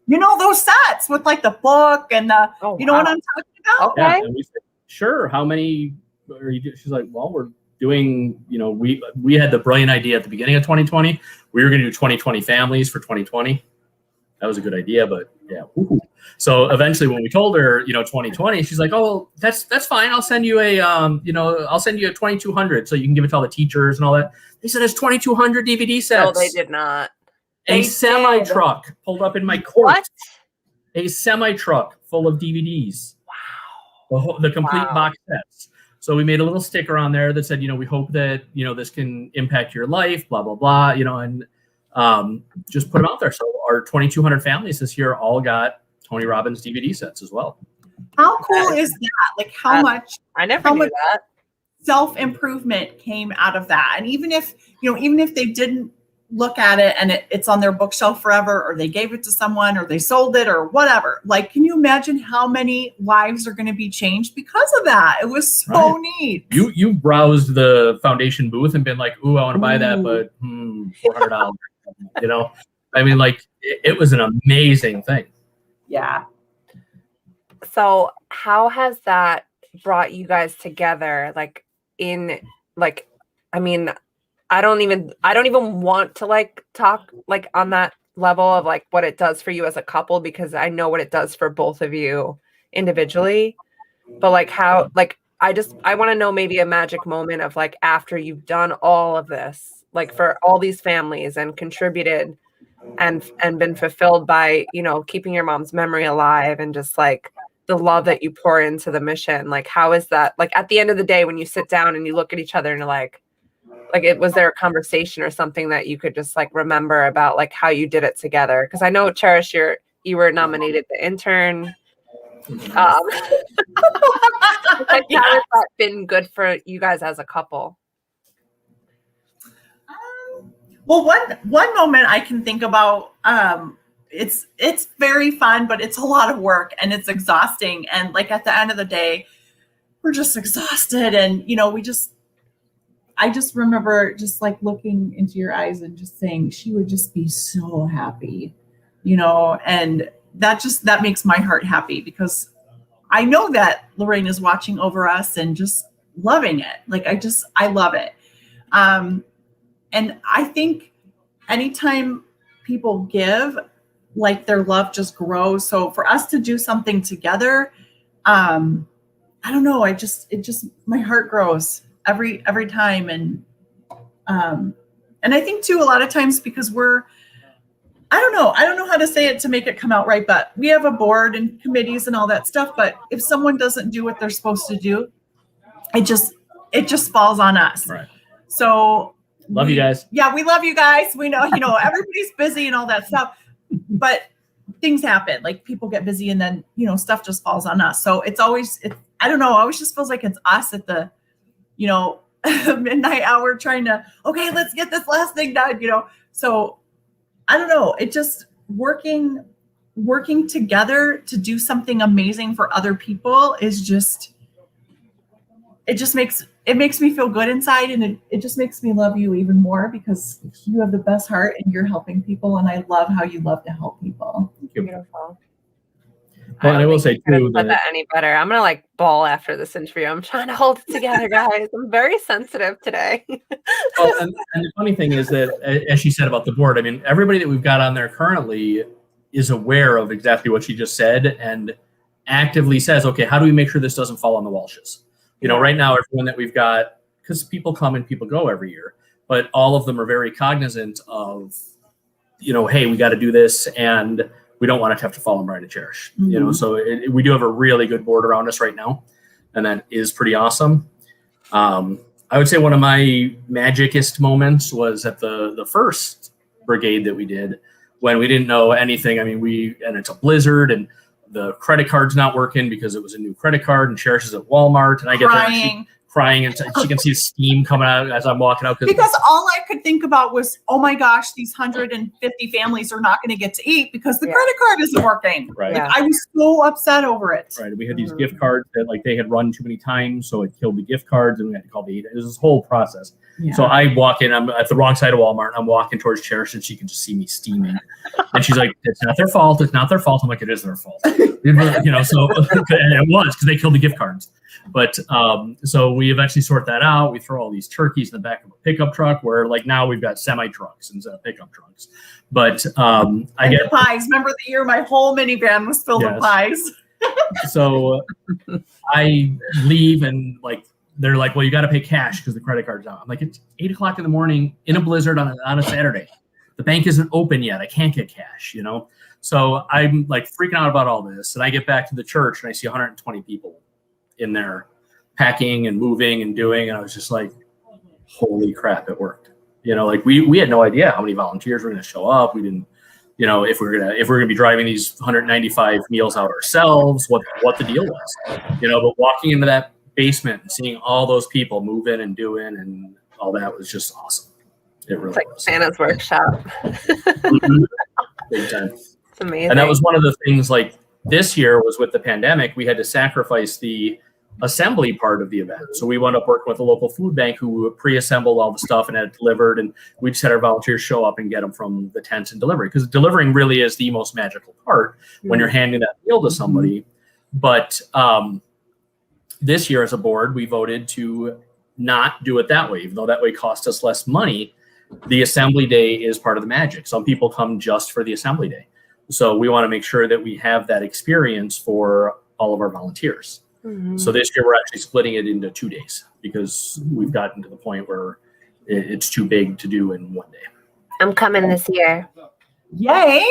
Those sets with like the book and the, what I'm talking about? Okay. Yeah, and we said, sure. How many are you doing? She's like, well, we're doing, we had the brilliant idea at the beginning of 2020. We were going to do 2020 families for 2020. That was a good idea, but yeah. Woo-hoo. So eventually when we told her, 2020, she's like, oh, that's fine. I'll send you I'll send you a 2,200 so you can give it to all the teachers and all that. They said it's 2,200 DVD sets. No, they did not. A semi-truck pulled up in my court. What? A semi-truck full of DVDs. Wow. The complete box sets. So we made a little sticker on there that said, we hope that, this can impact your life, blah, blah, blah, and just put them out there. So our 2,200 families this year all got Tony Robbins DVD sets as well. How cool is that? Like how much I never knew that. Self-improvement came out of that. And even if they didn't look at it and it's on their bookshelf forever, or they gave it to someone, or they sold it, or whatever. Like, can you imagine how many lives are going to be changed because of that? It was so neat. You browsed the foundation booth and been like, ooh, I want to buy that, but $400. It was an amazing thing. Yeah. So how has that brought you guys together, like in like, I mean, I don't even want to like talk like on that level of like what it does for you as a couple, because I know what it does for both of you individually. But like how, like, I want to know maybe a magic moment of like after you've done all of this, like for all these families and contributed and been fulfilled by, you know, keeping your mom's memory alive and just like the love that you pour into the mission. Like, how is that, like at the end of the day when you sit down and you look at each other and you're like it was there a conversation or something that you could just like remember about like how you did it together? Because I know, Cherish, you were nominated the intern. Like, Yeah. how has that been good for you guys as a couple? Well, one moment I can think about, it's very fun, but it's a lot of work and it's exhausting. And like at the end of the day, we're just exhausted. And, you know, I just remember just like looking into your eyes and just saying, she would just be so happy, you know, and that makes my heart happy, because I know that Lorraine is watching over us and just loving it. Like, I love it. And I think anytime people give, like their love just grows. So for us to do something together, I don't know. My heart grows every time. And I think too, a lot of times because I don't know how to say it to make it come out right, but we have a board and committees and all that stuff. But if someone doesn't do what they're supposed to do, it just falls on us. Right. So love you guys. Yeah, we love you guys. We know, you know, everybody's busy and all that stuff, but things happen. Like people get busy and then, you know, stuff just falls on us. So I don't know. It always just feels like it's us at the, you know, midnight hour trying to, okay, let's get this last thing done, you know? So I don't know. It just working together to do something amazing for other people is just, it makes me feel good inside, and it just makes me love you even more, because you have the best heart and you're helping people, and I love how you love to help people. Beautiful. Well, I will say too that any better. I'm gonna like bawl after this interview. I'm trying to hold it together, guys. I'm very sensitive today. Well, and the funny thing is that, as she said about the board, I mean, everybody that we've got on there currently is aware of exactly what she just said and actively says, okay, how do we make sure this doesn't fall on the Walshes? You know, right now, everyone that we've got, because people come and people go every year, but all of them are very cognizant of, you know, hey, we got to do this, and we don't want it to have to fall on Brian and Cherish. Mm-hmm. You know, so we do have a really good board around us right now, and that is pretty awesome. I would say one of my magicest moments was at the first brigade that we did, when we didn't know anything. I mean, and it's a blizzard, and the credit card's not working because it was a new credit card, and Cherish is at Walmart, and I get there and she's crying, and she can see steam coming out as I'm walking out. Because all I could think about was, oh my gosh, these 150 families are not going to get to eat because the credit card isn't working. Right. Like, I was so upset over it. Right. We had these gift cards that like they had run too many times, so it killed the gift cards, and we had to call it was this whole process. Yeah. So I walk in, I'm at the wrong side of Walmart, I'm walking towards Cherish, and she can just see me steaming. And she's like, it's not their fault. It's not their fault. I'm like, it is their fault. You know, so and it was, because they killed the gift cards. But so we eventually sort that out. We throw all these turkeys in the back of a pickup truck, where like now we've got semi trucks instead of pickup trucks. But I get pies. Remember the year my whole minivan was filled with pies? So I leave, and like they're like, well, you got to pay cash because the credit card's out. I'm like, it's 8:00 in the morning in a blizzard on a Saturday. The bank isn't open yet. I can't get cash, you know? So I'm like freaking out about all this. And I get back to the church and I see 120 people in there packing and moving and doing. And I was just like, holy crap, it worked. You know, like we had no idea how many volunteers were going to show up. We didn't, you know, if we're gonna be driving these 195 meals out ourselves, what the deal was, you know. But walking into that basement and seeing all those people move in and do in and all that was just awesome. It really like was. Santa's workshop. Big time. It's amazing. And that was one of the things, like this year was with the pandemic, we had to sacrifice the assembly part of the event. So we wound up working with a local food bank who pre-assembled all the stuff and had it delivered. And we just had our volunteers show up and get them from the tents and delivery, because delivering really is the most magical part when you're handing that meal to somebody. But, this year as a board, we voted to not do it that way, even though that way cost us less money. The assembly day is part of the magic. Some people come just for the assembly day. So we want to make sure that we have that experience for all of our volunteers. Mm-hmm. So this year we're actually splitting it into 2 days because we've gotten to the point where it's too big to do in one day. I'm coming this year. Yay.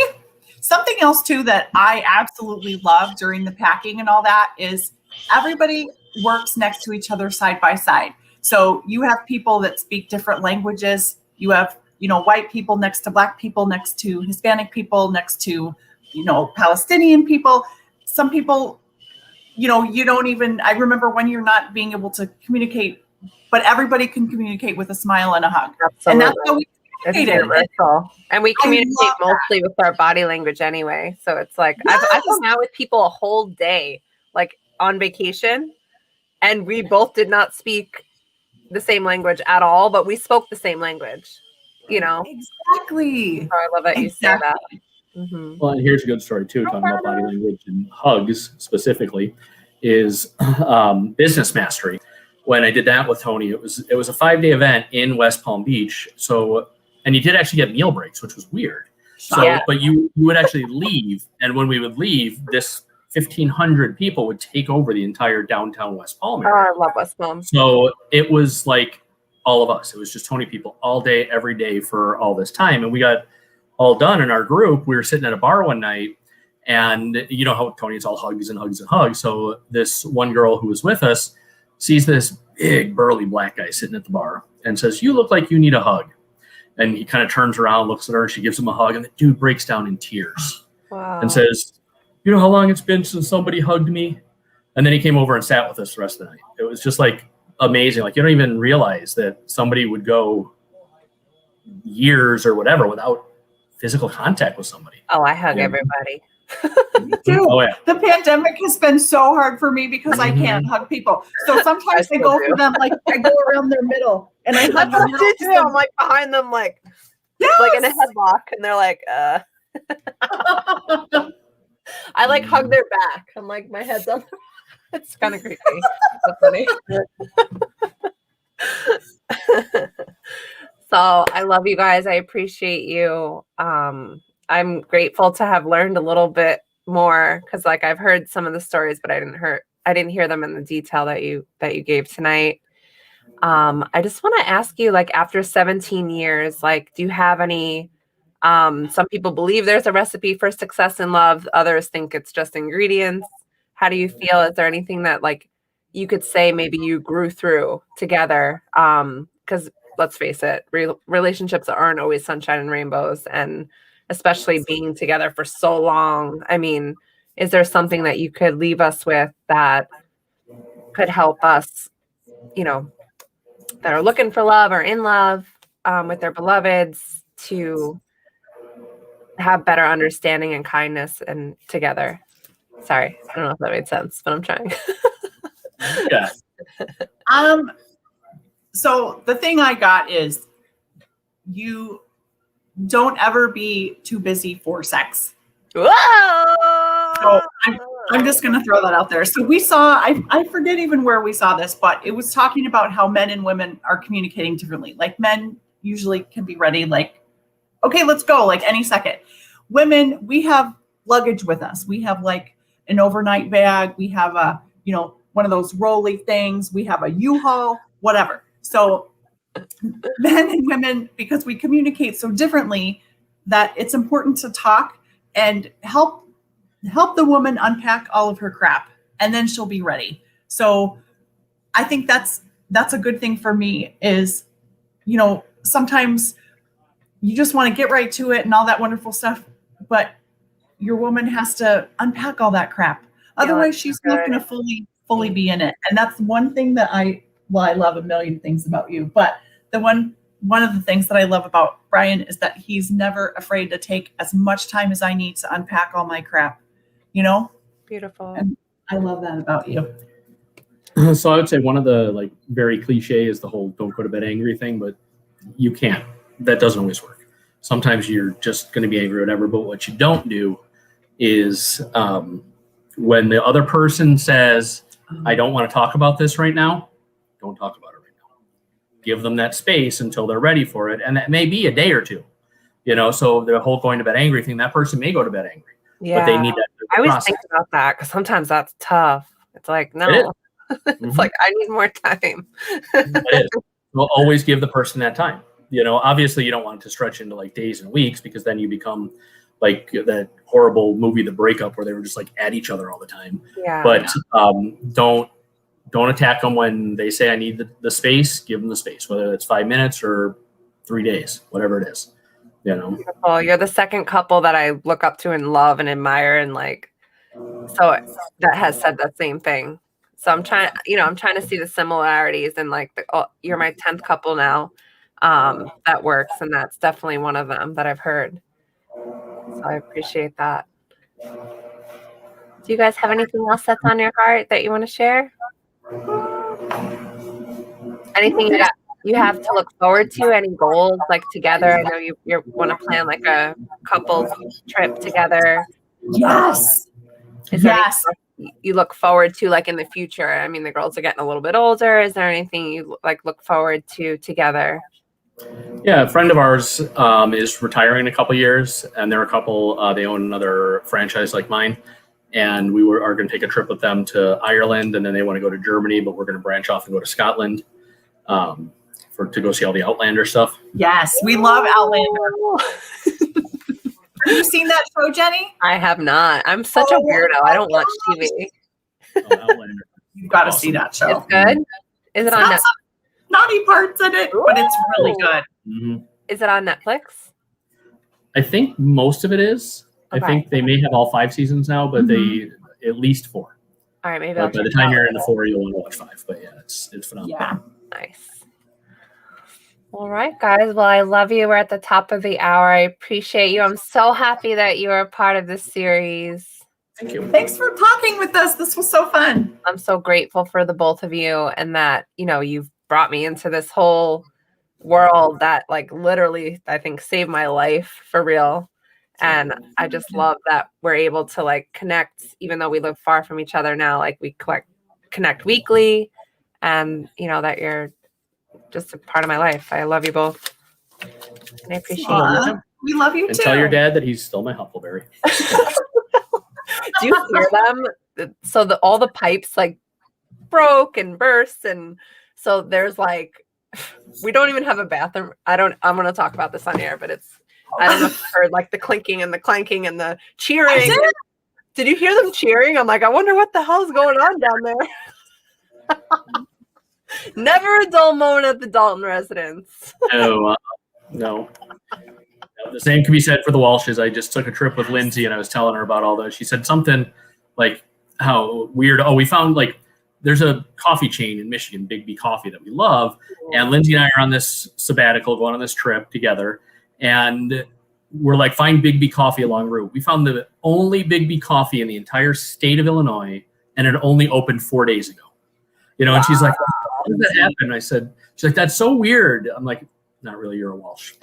Something else too that I absolutely love during the packing and all that is everybody works next to each other side by side. So you have people that speak different languages. You have, white people next to Black people, next to Hispanic people, next to, Palestinian people. Some people, you don't even, I remember when you're not being able to communicate, but everybody can communicate with a smile and a hug. Absolutely. And that's how we It's communicate. universal. And we communicate love that. mostly with our body language anyway. So it's like, I've hung out with people a whole day, like on vacation, and we both did not speak the same language at all, but we spoke the same language, Exactly. So I love that you say that. Mm-hmm. Well, and here's a good story too, talking about body language and hugs specifically, is business mastery. When I did that with Tony, it was a 5-day event in West Palm Beach. So, and you did actually get meal breaks, which was weird. So, Yeah. but you would actually leave, and when we would leave, this 1,500 people would take over the entire downtown West Palm Oh, area. I love West Palm. So it was like all of us. It was just Tony people all day, every day for all this time. And we got all done in our group. We were sitting at a bar one night, and you know how Tony is all hugs and hugs and hugs. So this one girl who was with us sees this big burly Black guy sitting at the bar and says, "You look like you need a hug." And he kind of turns around, looks at her, she gives him a hug, and the dude breaks down in tears. Wow. And says, "You know how long it's been since somebody hugged me?" And then he came over and sat with us the rest of the night. It was just like amazing. Like you don't even realize that somebody would go years or whatever without physical contact with somebody. Oh, I hug Yeah. everybody. Me too. Oh yeah. The pandemic has been so hard for me because I Mhm. can't hug people. So sometimes I still go do. for them, like I go around their middle and I hug them. I'm like behind them, like in a headlock, and they're like, I like hug their back. I'm like, my head's up. It's kind of creepy. So funny. So I love you guys. I appreciate you. I'm grateful to have learned a little bit more because, like, I've heard some of the stories, but I didn't hear them in the detail that you gave tonight. I just want to ask you, like, after 17 years, like, do you have any? Some people believe there's a recipe for success in love. Others think it's just ingredients. How do you feel? Is there anything that, like, you could say maybe you grew through together? Because let's face it, relationships aren't always sunshine and rainbows, and especially being together for so long. I mean, is there something that you could leave us with that could help us, that are looking for love or in love with their beloveds to have better understanding and kindness and together? Sorry, I don't know if that made sense, but I'm trying. Yeah. So the thing I got is you don't ever be too busy for sex. Whoa! So I'm just going to throw that out there. So we saw, I forget even where we saw this, but it was talking about how men and women are communicating differently. Like men usually can be ready, like, okay, let's go, like any second. Women, we have luggage with us. We have like an overnight bag. We have a, one of those rolly things. We have a U-Haul, whatever. So men and women, because we communicate so differently, that it's important to talk and help the woman unpack all of her crap, and then she'll be ready. So I think that's a good thing for me is, sometimes you just want to get right to it and all that wonderful stuff, but your woman has to unpack all that crap. Otherwise she's not going to fully be in it. And that's one thing that I love a million things about you, but one of the things that I love about Brian is that he's never afraid to take as much time as I need to unpack all my crap, Beautiful. And I love that about you. So I would say one of the like very cliche is the whole "don't go to bed angry" thing, but you can't. That doesn't always work. Sometimes you're just going to be angry or whatever. But what you don't do is when the other person says, I don't want to talk about this right now. Don't talk about it right now. Give them that space until they're ready for it. And that may be a day or two, so the whole going to bed angry thing, that person may go to bed angry, but they need that. I always think about that because sometimes that's tough. It's like, no, it's like, I need more time. It is. We'll always give the person that time. Obviously you don't want it to stretch into like days and weeks, because then you become like that horrible movie, The Breakup, where they were just like at each other all the time. Yeah. But don't attack them when they say, I need the space. Give them the space, whether it's 5 minutes or 3 days, whatever it is. Beautiful. You're the second couple that I look up to and love and admire, and like, so that has said that same thing. So I'm trying to see the similarities, and like, you're my 10th couple now that works, and that's definitely one of them that I've heard. So I appreciate that. Do you guys have anything else that's on your heart that you want to share? Anything you have to look forward to? Any goals like together? I know you want to plan like a couples trip together. Yes. Is there anything you look forward to like in the future? I mean, the girls are getting a little bit older. Is there anything you like look forward to together? Yeah, a friend of ours is retiring in a couple years, and they're a couple. They own another franchise like mine, and we are going to take a trip with them to Ireland, and then they want to go to Germany, but we're going to branch off and go to Scotland to go see all the Outlander stuff. Yes, we love Outlander. Have you seen that show, Jenny? I have not. I'm such a weirdo. I don't watch TV. Outlander. You've got to see that show. It's good. Is it on Netflix? Naughty parts in it, but it's really good. Mm-hmm. Is it on Netflix? I think most of it is. Okay. I think they may have all 5 seasons now, but they at least 4. All right, maybe By the time you're into 4, you'll want to watch 5. But yeah, it's phenomenal. Yeah. Nice. All right, guys. Well, I love you. We're at the top of the hour. I appreciate you. I'm so happy that you are a part of this series. Thank you. Thanks for talking with us. This was so fun. I'm so grateful for the both of you, and that, you've brought me into this whole world that like literally I think saved my life for real. And I just love that we're able to like connect, even though we live far from each other now, like we connect weekly, and that you're just a part of my life. I love you both. And I appreciate you. We love you And too. tell your dad that he's still my Huckleberry. Do you hear them? So all the pipes like broke and burst, and so there's like, we don't even have a bathroom. I'm going to talk about this on air, but I don't know if you heard like the clinking and the clanking and the cheering. Did you hear them cheering? I'm like, I wonder what the hell's going on down there. Never a dull moment at the Dalton residence. No. The same can be said for the Walshes. I just took a trip with Lindsay, and I was telling her about all those. She said something like how weird. Oh, we found like there's a coffee chain in Michigan, Big B Coffee, that we love. And Lindsay and I are on this sabbatical, going on this trip together. And we're like, find Big B Coffee along the route. We found the only Big B Coffee in the entire state of Illinois, and it only opened 4 days ago. And she's like, how did that happen? I said, she's like, that's so weird. I'm like, not really, you're a Walsh.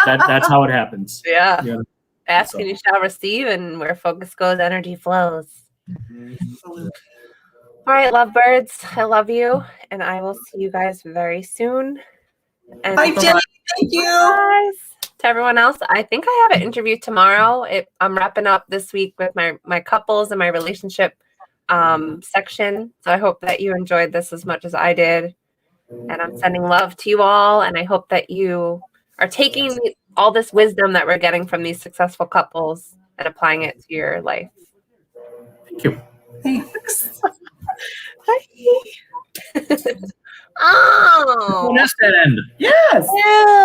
That's how it happens. Yeah. Ask and you shall receive, and where focus goes, energy flows. Absolutely. All right, lovebirds, I love you, and I will see you guys very soon. And Bye, Jenny. Thank you. Guys, to everyone else, I think I have an interview tomorrow. I'm wrapping up this week with my couples and my relationship section. So I hope that you enjoyed this as much as I did. And I'm sending love to you all, and I hope that you are taking all this wisdom that we're getting from these successful couples and applying it to your life. Thank you. Thanks. Oh, Well, that's that end. Yes. yeah.